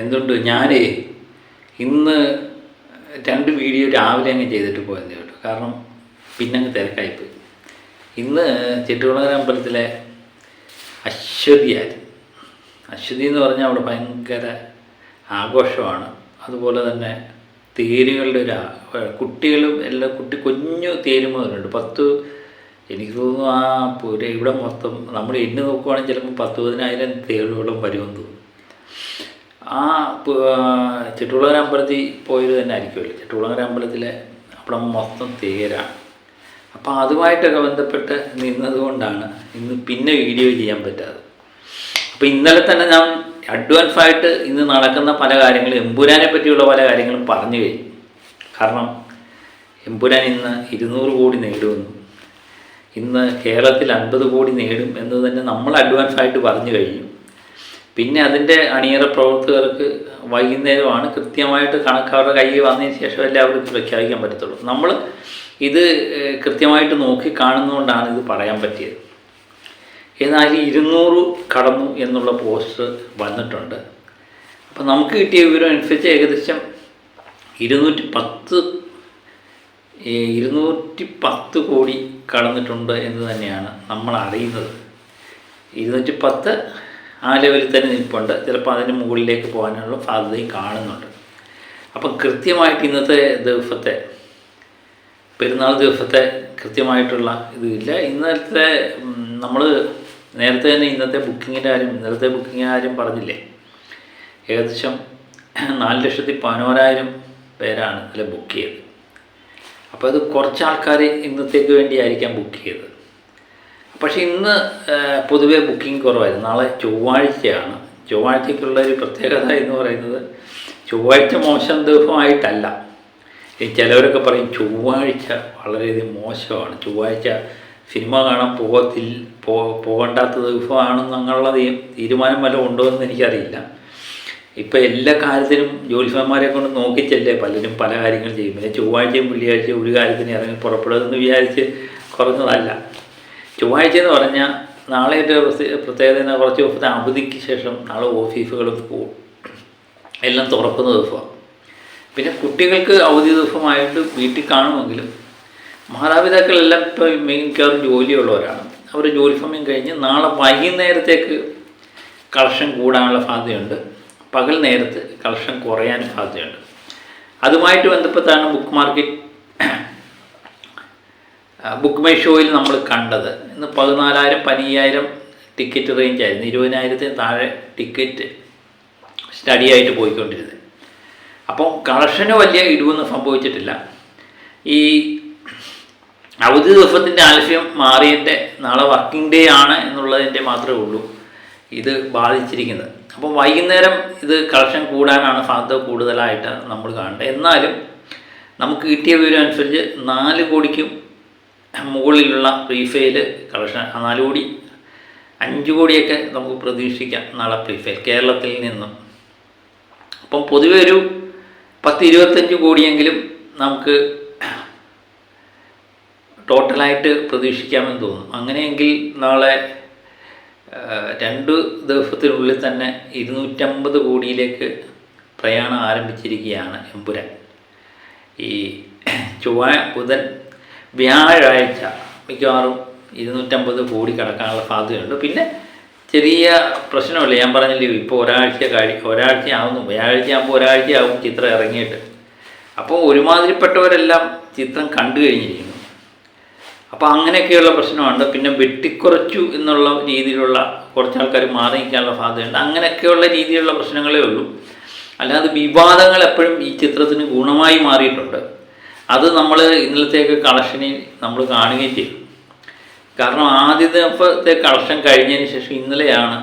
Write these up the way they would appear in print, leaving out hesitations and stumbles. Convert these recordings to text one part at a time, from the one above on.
എന്തുകൊണ്ട് ഞാൻ ഇന്ന് 2 വീഡിയോ രാവിലെ അങ്ങ് ചെയ്തിട്ട് പോയെന്നേ കേട്ടോ. കാരണം പിന്നെ അങ്ങ് തിരക്കായിപ്പോയി. ഇന്ന് ചെട്ടുകുളങ്ങര അമ്പലത്തിലെ അശ്വതിയായിരുന്നു. അശ്വതി എന്ന് പറഞ്ഞാൽ അവിടെ ഭയങ്കര ആഘോഷമാണ്. അതുപോലെ തന്നെ തേരുകളുടെ കുട്ടികളും എല്ലാം കുഞ്ഞു തേര് മുതലുണ്ട്. എനിക്ക് തോന്നുന്നു ഇവിടെ മൊത്തം നമ്മൾ എണ്ണി നോക്കുവാണെങ്കിൽ ചിലപ്പോൾ 10,000-15,000 തേരുകളും വരുമെന്ന് തോന്നുന്നു. ചെട്ടുകുളങ്ങര അമ്പലത്തിൽ പോയത് തന്നെ ആയിരിക്കുമല്ലോ. ചെട്ടുകുളങ്ങര അമ്പലത്തിലെ അവിടെ മൊത്തം തേരാണ്. അപ്പോൾ അതുമായിട്ടൊക്കെ ബന്ധപ്പെട്ട് നിന്നതുകൊണ്ടാണ് ഇന്ന് പിന്നെ വീഡിയോ ചെയ്യാൻ പറ്റാതെ. അപ്പോൾ ഇന്നലെ തന്നെ ഞാൻ അഡ്വാൻസായിട്ട് ഇന്ന് നടക്കുന്ന പല കാര്യങ്ങളും എമ്പുരാനെ പറ്റിയുള്ള പല കാര്യങ്ങളും പറഞ്ഞു കഴിഞ്ഞു. കാരണം എമ്പുരാൻ ഇന്ന് 200 കോടി നേടുമെന്നും ഇന്ന് കേരളത്തിൽ 50 കോടി നേടും എന്ന് തന്നെ നമ്മൾ അഡ്വാൻസായിട്ട് പറഞ്ഞു കഴിഞ്ഞു. പിന്നെ അതിൻ്റെ അണിയറ പ്രവർത്തകർക്ക് വൈകുന്നേരമാണ് കൃത്യമായിട്ട് കണക്കവരുടെ കയ്യിൽ വന്നതിന് ശേഷമല്ലേ അവർക്ക് പ്രഖ്യാപിക്കാൻ പറ്റത്തുള്ളൂ. നമ്മൾ ഇത് കൃത്യമായിട്ട് നോക്കി കാണുന്നതുകൊണ്ടാണ് ഇത് പറയാൻ പറ്റിയത്. ഏതായാലും 200 കടന്നു എന്നുള്ള പോസ്റ്റ് വന്നിട്ടുണ്ട്. അപ്പം നമുക്ക് കിട്ടിയ വിവരം അനുസരിച്ച് ഏകദേശം 210 കോടി കടന്നിട്ടുണ്ട് എന്ന് തന്നെയാണ് നമ്മൾ അറിയുന്നത്. 210 ആ ലെവലിൽ തന്നെ നിൽപ്പുണ്ട്. ചിലപ്പോൾ അതിന് മുകളിലേക്ക് പോകാനുള്ള സാധ്യതയും കാണുന്നുണ്ട്. അപ്പം കൃത്യമായിട്ട് ഇന്നത്തെ ദിവസത്തെ പെരുന്നാൾ ദിവസത്തെ കൃത്യമായിട്ടുള്ള ഇതില്ല. ഇന്നത്തെ നമ്മൾ നേരത്തെ തന്നെ ഇന്നലത്തെ ബുക്കിങ്ങിൻ്റെ കാര്യം പറഞ്ഞില്ലേ. ഏകദേശം 4,11,000 പേരാണ് ഇതിൽ ബുക്ക് ചെയ്തത്. അപ്പോൾ അത് കുറച്ച് ആൾക്കാർ ഇന്നത്തേക്ക് വേണ്ടിയായിരിക്കാം ബുക്ക് ചെയ്തത്. പക്ഷേ ഇന്ന് പൊതുവേ ബുക്കിംഗ് കുറവായിരുന്നു. നാളെ ചൊവ്വാഴ്ചയാണ്. ചൊവ്വാഴ്ചയ്ക്കുള്ള ഒരു പ്രത്യേകത എന്ന് പറയുന്നത് ചൊവ്വാഴ്ച മോശം ദിവസമായിട്ടല്ല. ചിലവരൊക്കെ പറയും ചൊവ്വാഴ്ച വളരെയധികം മോശമാണ്, ചൊവ്വാഴ്ച സിനിമ കാണാൻ പോകണ്ടാത്ത ദിവസമാണെന്നുള്ള തീരുമാനം വല്ലതും ഉണ്ടോ എന്ന് എനിക്കറിയില്ല. ഇപ്പം എല്ലാ കാര്യത്തിനും ജ്യോത്സ്യന്മാരെ കൊണ്ട് നോക്കിച്ചല്ലേ പലരും പല കാര്യങ്ങൾ ചെയ്യും. പിന്നെ ചൊവ്വാഴ്ചയും വെള്ളിയാഴ്ചയും ഒരു കാര്യത്തിന് ഇറങ്ങി പുറപ്പെടുമെന്ന് വിചാരിച്ച് കുറഞ്ഞതല്ല. ചൊവ്വാഴ്ച എന്ന് പറഞ്ഞാൽ നാളെ പ്രത്യേകത കുറച്ച് ദിവസത്തെ അവധിക്ക് ശേഷം നാളെ ഓഫീസുകളും സ്കൂൾ എല്ലാം തുറക്കുന്ന ദിവസമാണ്. പിന്നെ കുട്ടികൾക്ക് അവധി ദിവസമായിട്ട് വീട്ടിൽ കാണുമെങ്കിലും മാതാപിതാക്കളെല്ലാം ഇപ്പോൾ മിക്കവാറും ജോലിയുള്ളവരാണ്. അവർ ജോലി സമയം കഴിഞ്ഞ് നാളെ വൈകുന്നേരത്തേക്ക് കളക്ഷൻ കൂടാനുള്ള സാധ്യതയുണ്ട്. പകൽ നേരത്ത് കളക്ഷൻ കുറയാൻ സാധ്യതയുണ്ട്. അതുമായിട്ട് ബന്ധപ്പെട്ടാണ് ബുക്ക് മൈ ഷോയിൽ നമ്മൾ കണ്ടത്. ഇന്ന് 14,000-15,000 ടിക്കറ്റ് റേഞ്ച് ആയിരുന്നു. 20,000-ന് താഴെ ടിക്കറ്റ് സ്റ്റഡിയായിട്ട് പോയിക്കൊണ്ടിരുന്നത്. അപ്പം കളക്ഷന് വലിയ ഇടിവൊന്നും സംഭവിച്ചിട്ടില്ല. ഈ അവധി ദിവസത്തിൻ്റെ ആലസ്യം മാറിയതിൻ്റെ നാളെ വർക്കിംഗ് ഡേ ആണ് എന്നുള്ളതിൻ്റെ മാത്രമേ ഉള്ളൂ ഇത് ബാധിച്ചിരിക്കുന്നത്. അപ്പം വൈകുന്നേരം ഇത് കളക്ഷൻ കൂടാനാണ് സാധ്യത കൂടുതലായിട്ട് നമ്മൾ കാണേണ്ടത്. എന്നാലും നമുക്ക് കിട്ടിയ വിവരം അനുസരിച്ച് 4 കോടിക്കും മുകളിലുള്ള പ്രീഫെയിൽ കളക്ഷൻ, 4 കോടി 5 കോടിയൊക്കെ നമുക്ക് പ്രതീക്ഷിക്കാം നാളെ പ്രീഫെയിൽ കേരളത്തിൽ നിന്നും. അപ്പം പൊതുവെ ഒരു 10-25 കോടിയെങ്കിലും നമുക്ക് ടോട്ടലായിട്ട് പ്രതീക്ഷിക്കാമെന്ന് തോന്നുന്നു. അങ്ങനെയെങ്കിൽ നാളെ 2 ദിവസത്തിനുള്ളിൽ തന്നെ 250 കോടിയിലേക്ക് പ്രയാണം ആരംഭിച്ചിരിക്കുകയാണ് എമ്പുരാൻ. ഈ ബുധൻ വ്യാഴാഴ്ച മിക്കവാറും 250 കോടി കടക്കാനുള്ള സാധ്യതയുണ്ട്. പിന്നെ ചെറിയ പ്രശ്നമില്ല, ഞാൻ പറഞ്ഞില്ലേ ഇപ്പോൾ ഒരാഴ്ചയാവുന്നു. വ്യാഴാഴ്ചയാകുമ്പോൾ ഒരാഴ്ചയാവും ചിത്രം ഇറങ്ങിയിട്ട്. അപ്പോൾ ഒരുമാതിരിപ്പെട്ടവരെല്ലാം ചിത്രം കണ്ടു കഴിഞ്ഞിരിക്കുന്നു. അപ്പോൾ അങ്ങനെയൊക്കെയുള്ള പ്രശ്നമുണ്ട്. പിന്നെ വെട്ടിക്കുറച്ചു എന്നുള്ള രീതിയിലുള്ള കുറച്ച് ആൾക്കാർ മാറി നിൽക്കാനുള്ള സാധ്യതയുണ്ട്. അങ്ങനെയൊക്കെയുള്ള രീതിയിലുള്ള പ്രശ്നങ്ങളേ ഉള്ളൂ. അല്ലാതെ വിവാദങ്ങൾ എപ്പോഴും ഈ ചിത്രത്തിന് ഗുണമായി മാറിയിട്ടുണ്ട്. അത് നമ്മൾ ഇന്നലത്തേക്ക് കളക്ഷനിൽ നമ്മൾ കാണുകയും ചെയ്തു. കാരണം ആദ്യത്തെ കളക്ഷൻ കഴിഞ്ഞതിന് ശേഷം ഇന്നലെയാണ്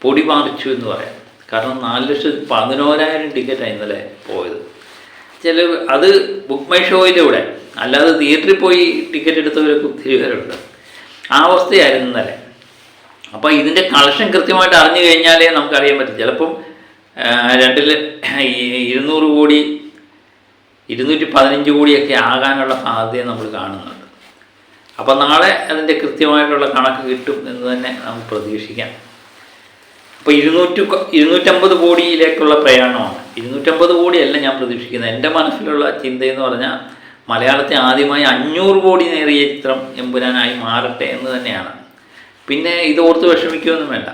പൊടി മാറിച്ചു എന്ന് പറയാം. കാരണം 4,11,000 ടിക്കറ്റാണ് ഇന്നലെ പോയത്. അത് ബുക്ക് മൈ ഷോയിലൂടെ, അല്ലാതെ തിയേറ്ററിൽ പോയി ടിക്കറ്റ് എടുത്തവരൊക്കെ ഒത്തിരി പേരുണ്ട്. ആ അവസ്ഥയായിരുന്നു ഇന്നലെ. അപ്പോൾ ഇതിൻ്റെ കളക്ഷൻ കൃത്യമായിട്ട് അറിഞ്ഞു കഴിഞ്ഞാലേ നമുക്കറിയാൻ പറ്റും. ചിലപ്പം 200 കോടി 215 കോടിയൊക്കെ ആകാനുള്ള സാധ്യത നമ്മൾ കാണുന്നുണ്ട്. അപ്പോൾ നാളെ അതിൻ്റെ കൃത്യമായിട്ടുള്ള കണക്ക് കിട്ടും എന്ന് തന്നെ നമുക്ക് പ്രതീക്ഷിക്കാം. അപ്പോൾ 250 കോടിയിലേക്കുള്ള പ്രയാണമാണ്. 250 കോടിയല്ല ഞാൻ പ്രതീക്ഷിക്കുന്നത്. എൻ്റെ മനസ്സിലുള്ള ചിന്തയെന്ന് പറഞ്ഞാൽ മലയാളത്തെ ആദ്യമായി 500 കോടി നേറിയ ചിത്രം എമ്പുരാനായി മാറട്ടെ എന്ന് തന്നെയാണ്. പിന്നെ ഇത് ഓർത്ത് വിഷമിക്കുകയൊന്നും വേണ്ട.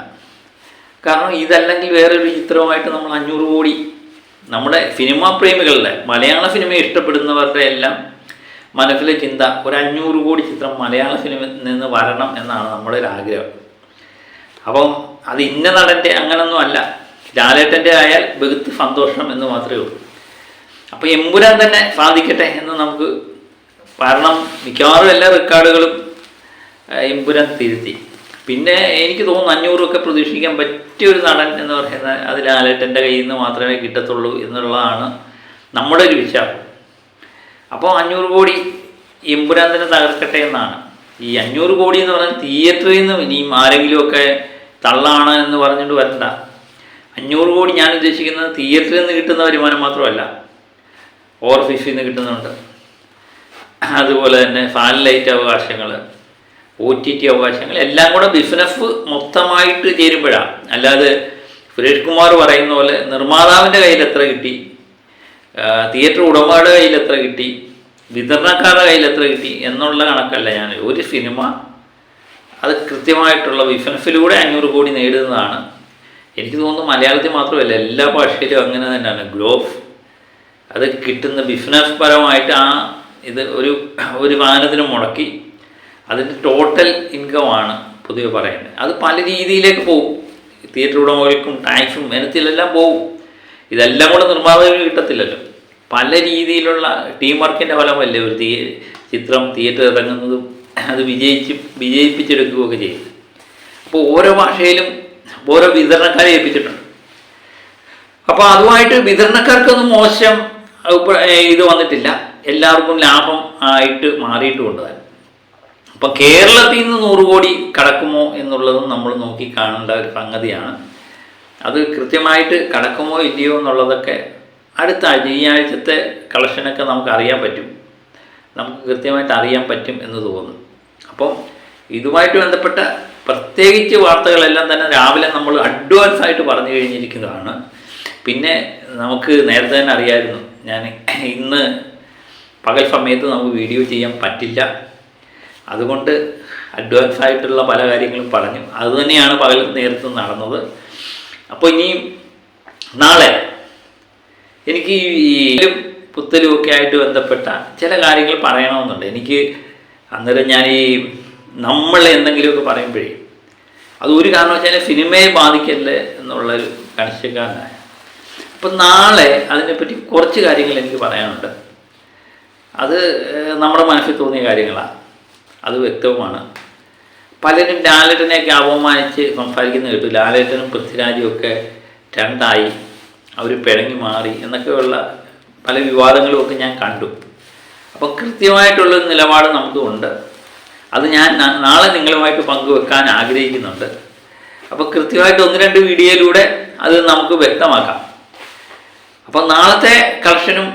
കാരണം ഇതല്ലെങ്കിൽ വേറൊരു ചിത്രവുമായിട്ട് നമ്മൾ 500 കോടി, നമ്മുടെ സിനിമാ പ്രേമികളുടെ മലയാള സിനിമയെ ഇഷ്ടപ്പെടുന്നവരുടെ എല്ലാം മനസ്സിലെ ചിന്ത ഒരു 500 കോടി ചിത്രം മലയാള സിനിമയിൽ നിന്ന് വരണം എന്നാണ് നമ്മുടെ ഒരു ആഗ്രഹം. അപ്പം അത് ഇന്ന നടൻ്റെ അങ്ങനൊന്നും അല്ല, ലാലേട്ടൻ്റെ ആയാൽ ബഹുത്ത് സന്തോഷം എന്ന് മാത്രമേ ഉള്ളൂ. അപ്പോൾ എമ്പുരാൻ തന്നെ സാധിക്കട്ടെ എന്ന് നമുക്ക്, കാരണം മിക്കവാറും എല്ലാ റെക്കോർഡുകളും എമ്പുരാൻ തിരുത്തി. പിന്നെ എനിക്ക് തോന്നുന്നു 500 ഒക്കെ പ്രതീക്ഷിക്കാൻ പറ്റിയൊരു നടൻ എന്ന് പറയുന്നത് അത് ലാലേട്ടൻ്റെ കയ്യിൽ നിന്ന് മാത്രമേ കിട്ടത്തുള്ളൂ എന്നുള്ളതാണ് നമ്മുടെ ഒരു വിശ്വാസം. അപ്പോൾ 500 കോടി എമ്പുരാൻ തന്നെ തകർക്കട്ടെ എന്നാണ്. ഈ 500 കോടി എന്ന് പറഞ്ഞാൽ തിയേറ്ററിൽ നിന്ന് ഇനിയും ആരെങ്കിലുമൊക്കെ തള്ളാണ് എന്ന് പറഞ്ഞുകൊണ്ട് വരണ്ട. 500 കോടി ഞാൻ ഉദ്ദേശിക്കുന്നത് തിയേറ്ററിൽ നിന്ന് കിട്ടുന്ന വരുമാനം മാത്രമല്ല, ഓവർസീസിൽ നിന്ന് കിട്ടുന്നുണ്ട്. അതുപോലെ തന്നെ സാറ്റലൈറ്റ് അവകാശങ്ങൾ, OTT അവകാശങ്ങൾ എല്ലാം കൂടെ ബിസിനസ് മൊത്തമായിട്ട് ചേരുമ്പോഴാണ്. അല്ലാതെ സുരേഷ് കുമാർ പറയുന്ന പോലെ നിർമ്മാതാവിൻ്റെ കയ്യിൽ എത്ര കിട്ടി, തിയേറ്റർ ഉടമയുടെ കയ്യിൽ എത്ര കിട്ടി, വിതരണക്കാരുടെ കയ്യിൽ എത്ര കിട്ടി എന്നുള്ള കണക്കല്ല. ഞാൻ ഒരു സിനിമ അത് കൃത്യമായിട്ടുള്ള ബിസിനസ്സിലൂടെ 500 കോടി നേടുന്നതാണ്. എനിക്ക് തോന്നുന്നു മലയാളത്തിൽ മാത്രമല്ല എല്ലാ ഭാഷയിലും അങ്ങനെ തന്നെയാണ്. ഗ്രോഫ് അത് കിട്ടുന്ന ബിസിനസ് പരമായിട്ട് ഇത് ഒരു സാധനത്തിന് മുടക്കി അതിൻ്റെ ടോട്ടൽ ഇൻകമാണ് പൊതുവെ പറയുന്നത്. അത് പല രീതിയിലേക്ക് പോകും. തിയേറ്റർ ഉടമകൾക്കും ടാക്സും ഇനത്തിലെല്ലാം പോകും. ഇതെല്ലാം കൂടെ നിർമ്മാതാവിന് കിട്ടത്തില്ലല്ലോ. പല രീതിയിലുള്ള ടീം വർക്കിൻ്റെ ഫലമല്ലേ ഒരു ചിത്രം തിയേറ്റർ ഇറങ്ങുന്നതും അത് വിജയിപ്പിച്ചെടുക്കുകയൊക്കെ ചെയ്യും. അപ്പോൾ ഓരോ ഭാഷയിലും ഓരോ വിതരണക്കാരെ ഏൽപ്പിച്ചിട്ടുണ്ട്. അപ്പോൾ അതുമായിട്ട് വിതരണക്കാർക്കൊന്നും മോശം ഇത് വന്നിട്ടില്ല, എല്ലാവർക്കും ലാഭം ആയിട്ട് മാറിയിട്ടുമുണ്ട്. അപ്പം കേരളത്തിൽ നിന്ന് 100 കോടി കടക്കുമോ എന്നുള്ളതും നമ്മൾ നോക്കി കാണേണ്ട ഒരു സംഗതിയാണ്. അത് കൃത്യമായിട്ട് കടക്കുമോ ഇല്ലയോ എന്നുള്ളതൊക്കെ അടുത്ത ആഴ്ച, ഈ ആഴ്ചത്തെ കളക്ഷനൊക്കെ നമുക്ക് അറിയാൻ പറ്റും, നമുക്ക് കൃത്യമായിട്ട് അറിയാൻ പറ്റും എന്ന് തോന്നുന്നു. അപ്പം ഇതുമായിട്ട് ബന്ധപ്പെട്ട പ്രത്യേകിച്ച് വാർത്തകളെല്ലാം തന്നെ രാവിലെ നമ്മൾ അഡ്വാൻസ് ആയിട്ട് പറഞ്ഞു കഴിഞ്ഞിരിക്കുന്നതാണ്. പിന്നെ നമുക്ക് നേരത്തെ തന്നെ അറിയാമായിരുന്നു, ഞാൻ ഇന്ന് പകൽ സമയത്ത് നമുക്ക് വീഡിയോ ചെയ്യാൻ പറ്റില്ല, അതുകൊണ്ട് അഡ്വാൻസ് ആയിട്ടുള്ള പല കാര്യങ്ങളും പറഞ്ഞു. അതുതന്നെയാണ് പകൽ നേരത്തെ നടന്നത്. അപ്പോൾ ഇനിയും നാളെ എനിക്ക് ഈ പുത്തലുമൊക്കെ ആയിട്ട് ബന്ധപ്പെട്ട ചില കാര്യങ്ങൾ പറയണമെന്നുണ്ട്. എനിക്ക് അന്നേരം ഞാൻ നമ്മൾ എന്തെങ്കിലുമൊക്കെ പറയുമ്പോഴേ അത് ഒരു കാരണവശാലും സിനിമയെ ബാധിക്കല്ലേ എന്നുള്ളൊരു കണിശക്കാരനായ. അപ്പം നാളെ അതിനെപ്പറ്റി കുറച്ച് കാര്യങ്ങൾ എനിക്ക് പറയാനുണ്ട്. അത് നമ്മുടെ മനസ്സിൽ തോന്നിയ കാര്യങ്ങളാണ്, അത് വ്യക്തവുമാണ്. പലരും ലാലേട്ടനെയൊക്കെ അപമാനിച്ച് സംസാരിക്കുന്നത് കേട്ടു. ലാലേട്ടനും പൃഥ്വിരാജും ഒക്കെ രണ്ടായി, അവർ പിണങ്ങി മാറി എന്നൊക്കെയുള്ള പല വിവാദങ്ങളുമൊക്കെ ഞാൻ കണ്ടു. അപ്പോൾ കൃത്യമായിട്ടുള്ളൊരു നിലപാട് നമുക്കുണ്ട്. അത് ഞാൻ നാളെ നിങ്ങളുമായിട്ട് പങ്കുവെക്കാൻ ആഗ്രഹിക്കുന്നുണ്ട്. അപ്പോൾ കൃത്യമായിട്ട് 1-2 വീഡിയോയിലൂടെ അത് നമുക്ക് വ്യക്തമാക്കാം. അപ്പോൾ നാളത്തെ കളക്ഷനും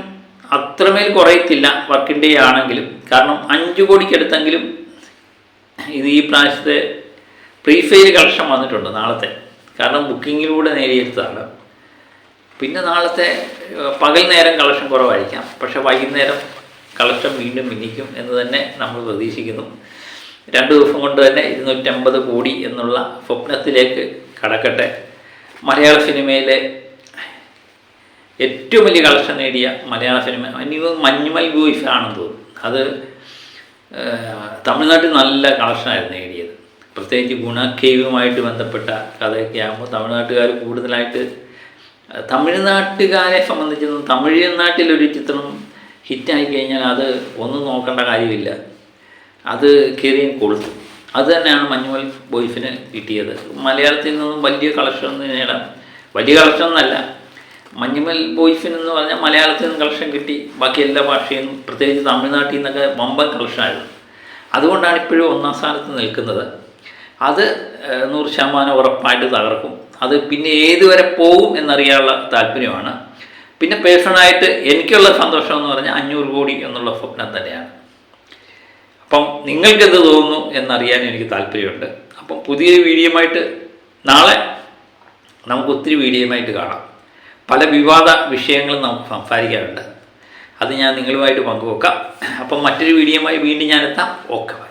അത്രമേൽ കുറയത്തില്ല വർക്കിംഗ് ഡേ ആണെങ്കിലും. കാരണം 5 കോടിക്കടുത്തെങ്കിലും ഇത് ഈ പ്രാവശ്യത്തെ പ്രീഫെയിൽ കളക്ഷൻ വന്നിട്ടുണ്ട് നാളത്തെ. കാരണം ബുക്കിങ്ങിലൂടെ നേടിയെടുത്തതാണ്. പിന്നെ നാളത്തെ പകൽ നേരം കളക്ഷൻ കുറവായിരിക്കാം, പക്ഷേ വൈകുന്നേരം കളക്ഷൻ വീണ്ടും മിന്നിക്കും എന്ന് തന്നെ നമ്മൾ പ്രതീക്ഷിക്കുന്നു. 2 ദിവസം കൊണ്ട് തന്നെ 250 കോടി എന്നുള്ള സ്വപ്നത്തിലേക്ക് കടക്കട്ടെ. മലയാള സിനിമയിലെ ഏറ്റവും വലിയ കളക്ഷൻ നേടിയ മലയാള സിനിമ മഞ്ഞുമൽ ബോയ്സ് ആണെന്ന് തോന്നുന്നു. അത് തമിഴ്നാട്ടിൽ നല്ല കളക്ഷനായിരുന്നു നേടിയത്. പ്രത്യേകിച്ച് ഗുണക്കേവുമായിട്ട് ബന്ധപ്പെട്ട കഥയൊക്കെ ആകുമ്പോൾ തമിഴ്നാട്ടുകാർ കൂടുതലായിട്ട്, തമിഴ്നാട്ടുകാരെ സംബന്ധിച്ചൊന്നും തമിഴ്നാട്ടിലൊരു ചിത്രം ഹിറ്റായി കഴിഞ്ഞാൽ അത് ഒന്നും നോക്കേണ്ട കാര്യമില്ല, അത് കയറിയും കൊളുത്തും. അത് തന്നെയാണ് മഞ്ഞുമൽ ബോയ്സിന് കിട്ടിയത്. മലയാളത്തിൽ നിന്നും വലിയ കളക്ഷൻ നേടാം, വലിയ കളക്ഷൻ എന്നല്ല, മഞ്ഞുമൽ ബോയ്സിനെന്ന് പറഞ്ഞാൽ മലയാളത്തിൽ നിന്ന് കളക്ഷൻ കിട്ടി, ബാക്കി എല്ലാ ഭാഷയിൽ നിന്നും പ്രത്യേകിച്ച് തമിഴ്നാട്ടിൽ നിന്നൊക്കെ വമ്പൻ കളക്ഷനായിരുന്നു. അതുകൊണ്ടാണ് ഇപ്പോഴും 1-ാം സ്ഥാനത്ത് നിൽക്കുന്നത്. അത് 100% ഉറപ്പായിട്ട് തകർക്കും. അത് പിന്നെ ഏതുവരെ പോകും എന്നറിയാനുള്ള താല്പര്യമാണ്. പിന്നെ പേഴ്സണലായിട്ട് എനിക്കുള്ള സന്തോഷം എന്ന് പറഞ്ഞാൽ 500 കോടി എന്നുള്ള സ്വപ്നം തന്നെയാണ്. അപ്പം നിങ്ങൾക്കെന്ത് തോന്നുന്നു എന്നറിയാൻ എനിക്ക് താല്പര്യമുണ്ട്. അപ്പം പുതിയൊരു വീഡിയോയുമായിട്ട് നാളെ നമുക്ക് ഒത്തിരി വീഡിയോയുമായിട്ട് കാണാം. പല വിവാദ വിഷയങ്ങളും നമുക്ക് സംസാരിക്കാറുണ്ട്. അത് ഞാൻ നിങ്ങളുമായിട്ട് പങ്കുവെക്കാം. അപ്പം മറ്റൊരു വീഡിയോയുമായി വീണ്ടും ഞാനെത്താം. ഓക്കെ.